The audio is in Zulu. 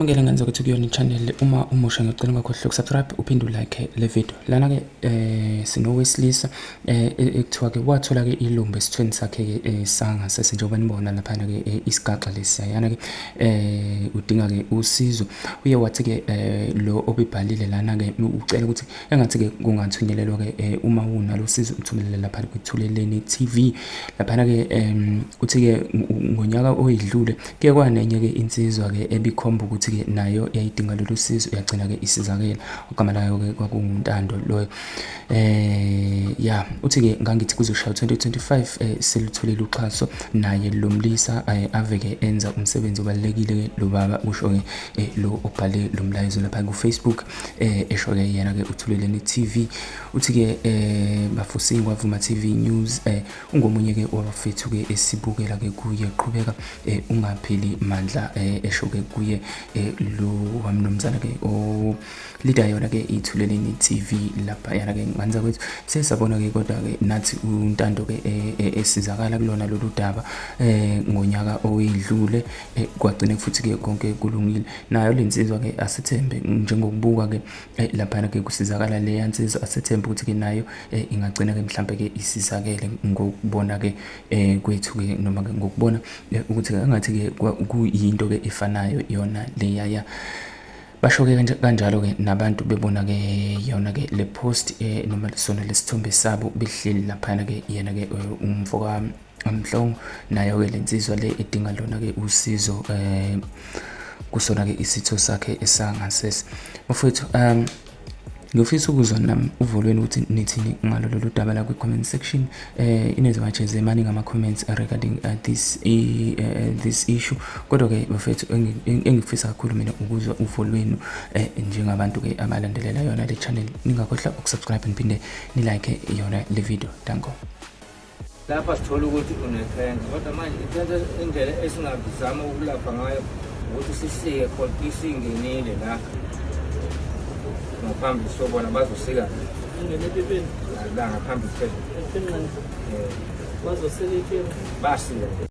Ngeke ngenza ukuthi kuyona i-channel uma umusha ngicela ungakhohlwa ukusubscribe uphinde ulike le video. Lana ke sinowesilisa ekuthiwa ke wathola ke ilumbu esithweni sakhe ke sangasese njengoba nibona lapha ke isigaxa lesiyana ke udinga ke usizo. Uye wathi ke lo obibhalile lana ke ucela ukuthi engathi ke kungathunyelelwa ke uma unalo usizo uthumelele lapha kwithuleleni TV. Lapha ke uthi ke ngonyaka oyidlule ke kwanenye ke insizwa ke ebikhomba ukuthi ke nayo yayidinga lolu sizo yagcina ke isizakela ogama layo ke kwakunguNtando lo uthi ke ngangithi kuzoshaya 2025 selutholile uxhaso naye lo mlisa ave ke enza umsebenzi obalekile ke lo baba usho ke lo obhale lo mlayezo lapha ku Facebook esho ke yena ke uthuleleni TV. Uthi ke bafusingi kwavuma TV News ungomunye ke wabafethu ke esibukela ke kuye qhubeka ungapheli mandla esho ke kuye lo wamnomzana ke o leader yona ke ithuleleni TV lapha yana ke nganza kwethu sesabona ke kodwa ke nathi uNtando ke esizakala kulona lolu daba ngonyaka oyidlule kwagcina futhi ke konke kulungile nayo lensizwa ke asithembe njengokubuka ke lapha ke kusizakala le yansizwa asithembe ukuthi ke nayo ingagcina ke mhlambe ke isizakele ngokubona ke kwethu ke noma ke ngokubona ukuthi angathi ke kuyinto ke efanayo yona leyaya basho ke kanjalo ke nabantu bebona ke yona ke le post noma sona lesithombe sabo behleli lapha ke yena ke umfoka amhlongo nayo ke lensizwa le edinga lona ke usizo kusona ke isitho sakhe esangasese mfowethu. Ngifisa ukuzwa nami uvolweni ukuthi nithini ngalolu lolu daba la ku comment section. Inezwe mathe zemani ngama comments regarding this issue kodwa ke bafethu engifisa kakhulu mina ukuzwa uvolweni njengabantu ke abalandelela yona le channel. Ningakhohlwa ukusubscribe niphinde ni like yona le video. Danko. Lapha sithola ukuthi unekhenza kodwa manje ithatha indlela esingabizama ukulapha ngayo ukuthi sisike khona isingenile la ngaphambi sobona bazosika ingene bebeni la ngaphambi phela bazosika basika.